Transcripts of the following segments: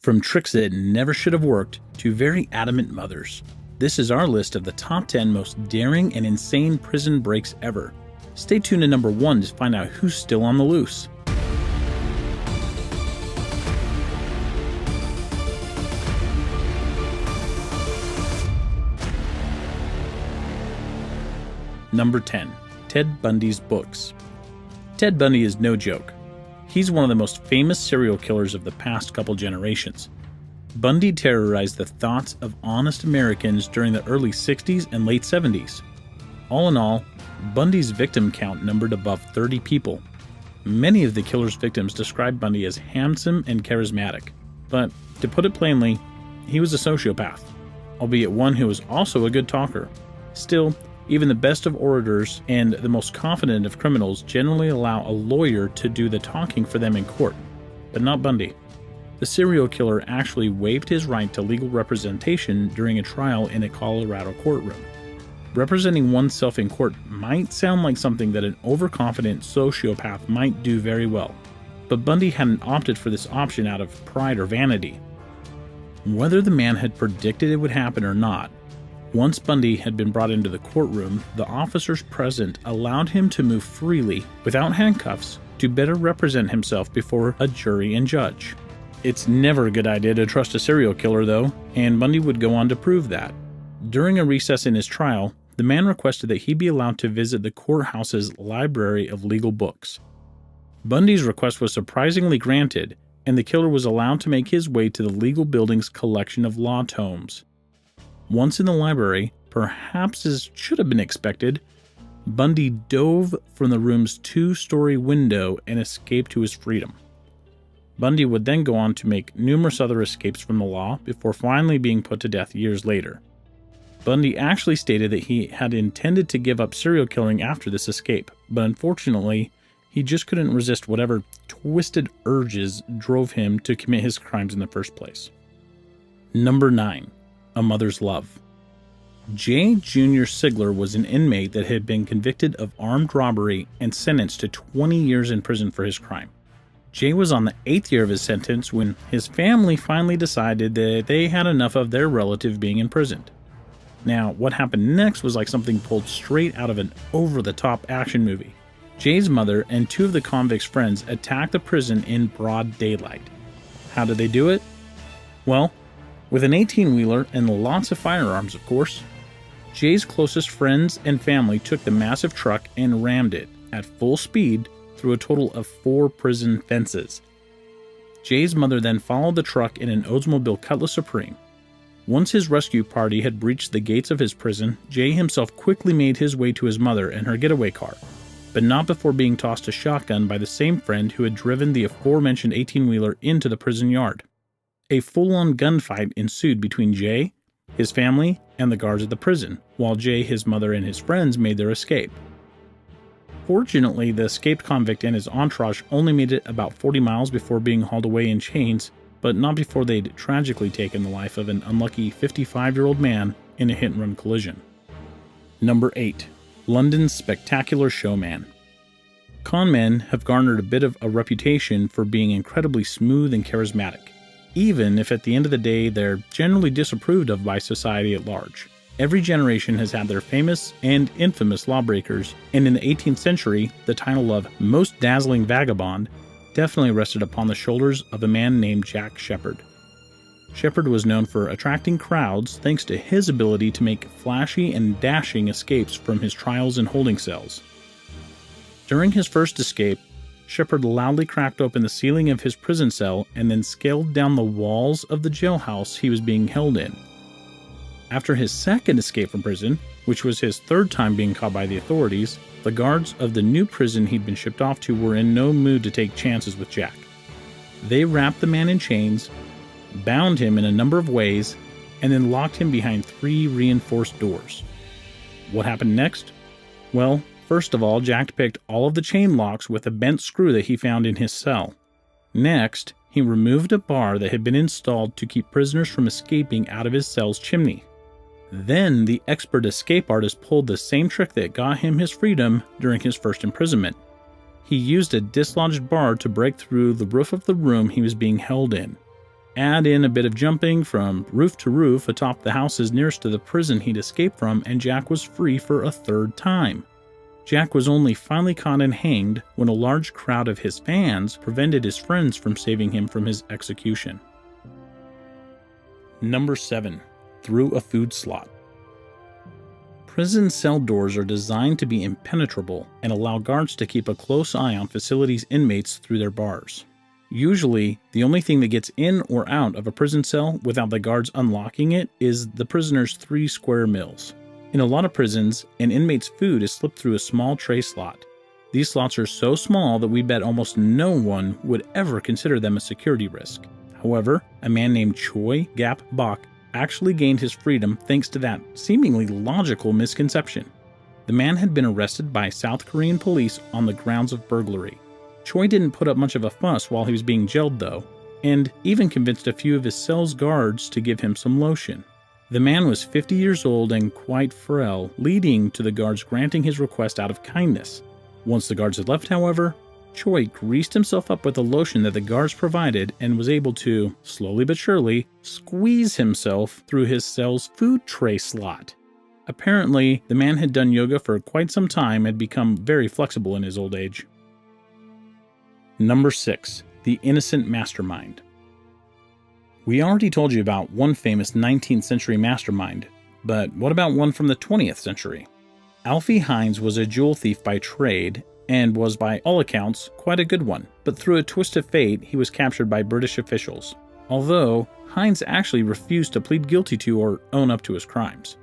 From tricks that never should have worked to very adamant mothers, this is our list of the top 10 most daring and insane prison breaks ever. Stay tuned to number 1 to find out who's still on the loose. Number 10. Ted Bundy's Books. Ted Bundy is no joke. He's one of the most famous serial killers of the past couple generations. Bundy terrorized the thoughts of honest Americans during the early 60s and late 70s. All in all, Bundy's victim count numbered above 30 people. Many of the killer's victims described Bundy as handsome and charismatic, but to put it plainly, he was a sociopath, albeit one who was also a good talker. Still, even the best of orators and the most confident of criminals generally allow a lawyer to do the talking for them in court, but not Bundy. The serial killer actually waived his right to legal representation during a trial in a Colorado courtroom. Representing oneself in court might sound like something that an overconfident sociopath might do very well, but Bundy hadn't opted for this option out of pride or vanity. Whether the man had predicted it would happen or not, once Bundy had been brought into the courtroom, the officers present allowed him to move freely, without handcuffs, to better represent himself before a jury and judge. It's never a good idea to trust a serial killer, though, and Bundy would go on to prove that. During a recess in his trial, the man requested that he be allowed to visit the courthouse's library of legal books. Bundy's request was surprisingly granted, and the killer was allowed to make his way to the legal building's collection of law tomes. Once in the library, perhaps as should have been expected, Bundy dove from the room's 2-story window and escaped to his freedom. Bundy would then go on to make numerous other escapes from the law before finally being put to death years later. Bundy actually stated that he had intended to give up serial killing after this escape, but unfortunately, he just couldn't resist whatever twisted urges drove him to commit his crimes in the first place. Number 9. A Mother's Love. J. Jr. Sigler was an inmate that had been convicted of armed robbery and sentenced to 20 years in prison for his crime. Jay was on the 8th year of his sentence when his family finally decided that they had enough of their relative being imprisoned. Now, what happened next was like something pulled straight out of an over-the-top action movie. Jay's mother and 2 of the convicts' friends attacked the prison in broad daylight. How did they do it? Well, with an 18-wheeler and lots of firearms, of course. Jay's closest friends and family took the massive truck and rammed it, at full speed, through a total of 4 prison fences. Jay's mother then followed the truck in an Oldsmobile Cutlass Supreme. Once his rescue party had breached the gates of his prison, Jay himself quickly made his way to his mother and her getaway car, but not before being tossed a shotgun by the same friend who had driven the aforementioned 18-wheeler into the prison yard. A full-on gunfight ensued between Jay, his family, and the guards at the prison, while Jay, his mother, and his friends made their escape. Fortunately, the escaped convict and his entourage only made it about 40 miles before being hauled away in chains, but not before they'd tragically taken the life of an unlucky 55-year-old man in a hit-and-run collision. Number 8. London's Spectacular Showman. Con men have garnered a bit of a reputation for being incredibly smooth and charismatic, even if at the end of the day they're generally disapproved of by society at large. Every generation has had their famous and infamous lawbreakers, and in the 18th century, the title of Most Dazzling Vagabond definitely rested upon the shoulders of a man named Jack Sheppard. Sheppard was known for attracting crowds thanks to his ability to make flashy and dashing escapes from his trials and holding cells. During his first escape, Sheppard loudly cracked open the ceiling of his prison cell and then scaled down the walls of the jailhouse he was being held in. After his second escape from prison, which was his 3rd time being caught by the authorities, the guards of the new prison he'd been shipped off to were in no mood to take chances with Jack. They wrapped the man in chains, bound him in a number of ways, and then locked him behind 3 reinforced doors. What happened next? Well, first of all, Jack picked all of the chain locks with a bent screw that he found in his cell. Next, he removed a bar that had been installed to keep prisoners from escaping out of his cell's chimney. Then the expert escape artist pulled the same trick that got him his freedom during his first imprisonment. He used a dislodged bar to break through the roof of the room he was being held in. Add in a bit of jumping from roof to roof atop the houses nearest to the prison he'd escaped from, and Jack was free for a third time. Jack was only finally caught and hanged when a large crowd of his fans prevented his friends from saving him from his execution. Number 7. Through a food slot. Prison cell doors are designed to be impenetrable and allow guards to keep a close eye on facilities' inmates through their bars. Usually, the only thing that gets in or out of a prison cell without the guards unlocking it is the prisoner's 3 square meals. In a lot of prisons, an inmate's food is slipped through a small tray slot. These slots are so small that we bet almost no one would ever consider them a security risk. However, a man named Choi Gap Bok actually gained his freedom thanks to that seemingly logical misconception. The man had been arrested by South Korean police on the grounds of burglary. Choi didn't put up much of a fuss while he was being jailed though, and even convinced a few of his cell's guards to give him some lotion. The man was 50 years old and quite frail, leading to the guards granting his request out of kindness. Once the guards had left, however, Choi greased himself up with the lotion that the guards provided and was able to, slowly but surely, squeeze himself through his cell's food tray slot. Apparently, the man had done yoga for quite some time and had become very flexible in his old age. Number 6. The Innocent Mastermind. We already told you about one famous 19th century mastermind, but what about one from the 20th century? Alfie Hines was a jewel thief by trade and was by all accounts quite a good one, but through a twist of fate he was captured by British officials, although Hines actually refused to plead guilty to or own up to his crimes.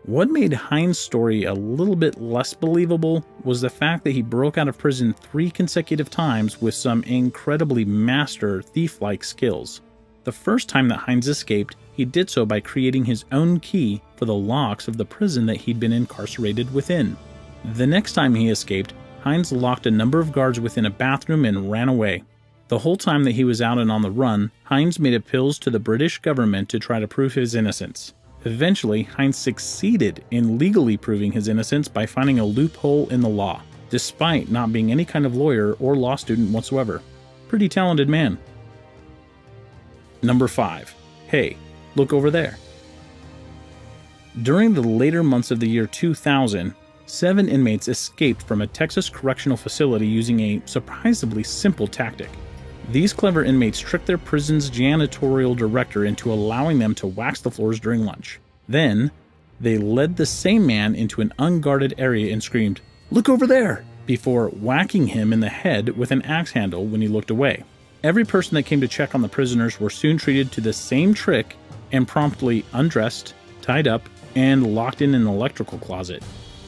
What made Hines' story a little bit less believable was the fact that he broke out of prison 3 consecutive times with some incredibly master thief-like skills. The first time that Hines escaped, he did so by creating his own key for the locks of the prison that he'd been incarcerated within. The next time he escaped, Hines locked a number of guards within a bathroom and ran away. The whole time that he was out and on the run, Hines made appeals to the British government to try to prove his innocence. Eventually, Hines succeeded in legally proving his innocence by finding a loophole in the law, despite not being any kind of lawyer or law student whatsoever. Pretty talented man. Number 5. Hey, look over there. During the later months of the year 2000, 7 inmates escaped from a Texas correctional facility using a surprisingly simple tactic. These clever inmates tricked their prison's janitorial director into allowing them to wax the floors during lunch. Then, they led the same man into an unguarded area and screamed, "Look over there!" before whacking him in the head with an axe handle when he looked away. Every person that came to check on the prisoners were soon treated to the same trick and promptly undressed, tied up, and locked in an electrical closet.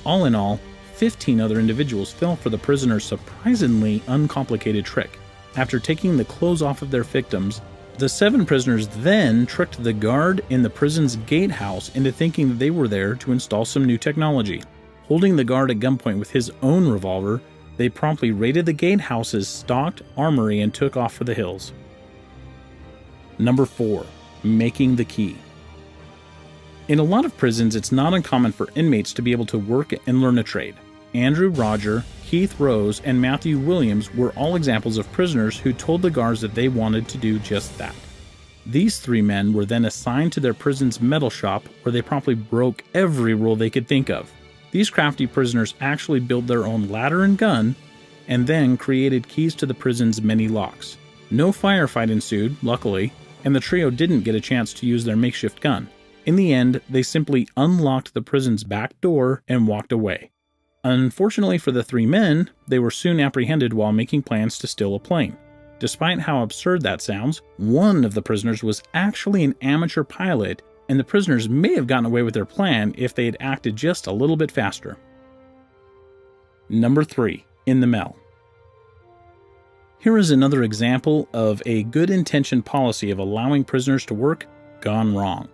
All in all, 15 other individuals fell for the prisoner's surprisingly uncomplicated trick. After taking the clothes off of their victims, the 7 prisoners then tricked the guard in the prison's gatehouse into thinking that they were there to install some new technology. Holding the guard at gunpoint with his own revolver, they promptly raided the gatehouse's stocked armory and took off for the hills. Number 4. Making the key. In a lot of prisons, it's not uncommon for inmates to be able to work and learn a trade. Andrew Roger, Keith Rose, and Matthew Williams were all examples of prisoners who told the guards that they wanted to do just that. These 3 men were then assigned to their prison's metal shop, where they promptly broke every rule they could think of. These crafty prisoners actually built their own ladder and gun, and then created keys to the prison's many locks. No firefight ensued, luckily, and the trio didn't get a chance to use their makeshift gun. In the end, they simply unlocked the prison's back door and walked away. Unfortunately for the 3 men, they were soon apprehended while making plans to steal a plane. Despite how absurd that sounds, one of the prisoners was actually an amateur pilot, and the prisoners may have gotten away with their plan if they had acted just a little bit faster. Number 3. In the Mel. Here is another example of a good-intentioned policy of allowing prisoners to work gone wrong.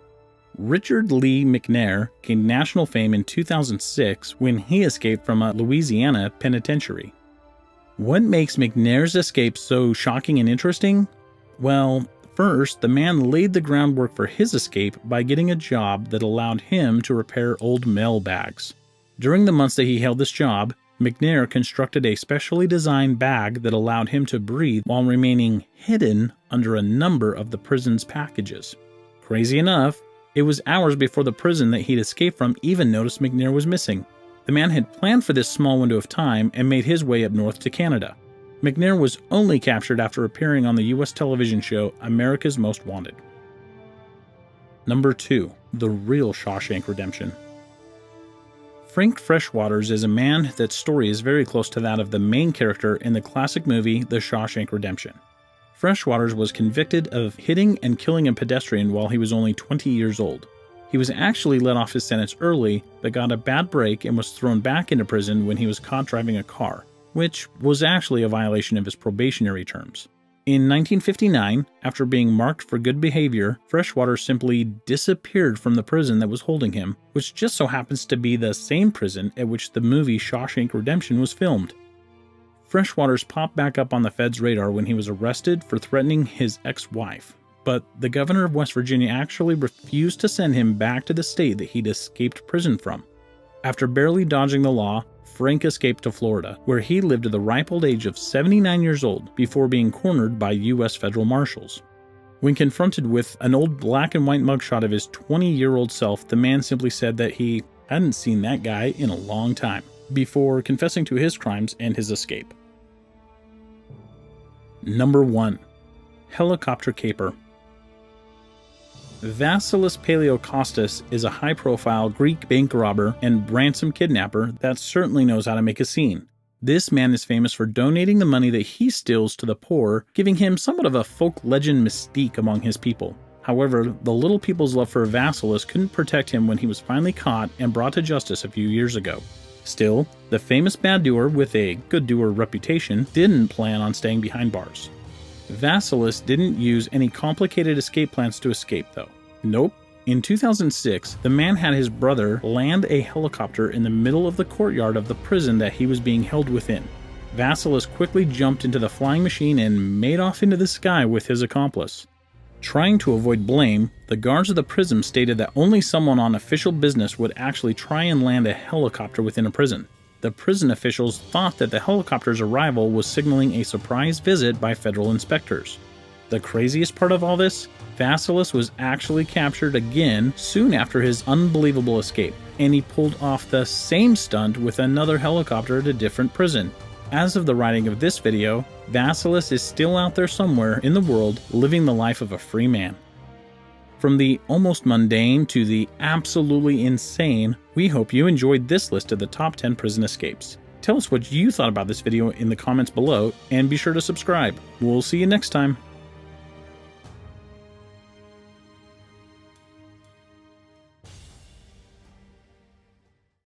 Richard Lee McNair gained national fame in 2006 when he escaped from a Louisiana penitentiary. What makes McNair's escape so shocking and interesting? Well, first, the man laid the groundwork for his escape by getting a job that allowed him to repair old mail bags. During the months that he held this job, McNair constructed a specially designed bag that allowed him to breathe while remaining hidden under a number of the prison's packages. Crazy enough, it was hours before the prison that he'd escaped from even noticed McNair was missing. The man had planned for this small window of time and made his way up north to Canada. McNair was only captured after appearing on the U.S. television show America's Most Wanted. Number 2. The Real Shawshank Redemption. Frank Freshwaters is a man that story is very close to that of the main character in the classic movie The Shawshank Redemption. Freshwaters was convicted of hitting and killing a pedestrian while he was only 20 years old. He was actually let off his sentence early, but got a bad break and was thrown back into prison when he was caught driving a car, which was actually a violation of his probationary terms. In 1959, after being marked for good behavior, Freshwater simply disappeared from the prison that was holding him, which just so happens to be the same prison at which the movie Shawshank Redemption was filmed. Freshwaters popped back up on the Fed's radar when he was arrested for threatening his ex-wife, but the governor of West Virginia actually refused to send him back to the state that he'd escaped prison from. After barely dodging the law, Frank escaped to Florida, where he lived to the ripe old age of 79 years old before being cornered by U.S. federal marshals. When confronted with an old black and white mugshot of his 20-year-old self, the man simply said that he hadn't seen that guy in a long time, before confessing to his crimes and his escape. Number 1. Helicopter Caper. Vasilis Paleokostas is a high-profile Greek bank robber and ransom kidnapper that certainly knows how to make a scene. This man is famous for donating the money that he steals to the poor, giving him somewhat of a folk legend mystique among his people. However, the little people's love for Vasilis couldn't protect him when he was finally caught and brought to justice a few years ago. Still, the famous bad doer with a good doer reputation didn't plan on staying behind bars. Vasilis didn't use any complicated escape plans to escape, though. Nope. In 2006, the man had his brother land a helicopter in the middle of the courtyard of the prison that he was being held within. Vasilis quickly jumped into the flying machine and made off into the sky with his accomplice. Trying to avoid blame, the guards of the prison stated that only someone on official business would actually try and land a helicopter within a prison. The prison officials thought that the helicopter's arrival was signaling a surprise visit by federal inspectors. The craziest part of all this? Vasilis was actually captured again soon after his unbelievable escape, and he pulled off the same stunt with another helicopter at a different prison. As of the writing of this video, Vasilis is still out there somewhere in the world living the life of a free man. From the almost mundane to the absolutely insane, we hope you enjoyed this list of the top 10 prison escapes. Tell us what you thought about this video in the comments below, and be sure to subscribe. We'll see you next time.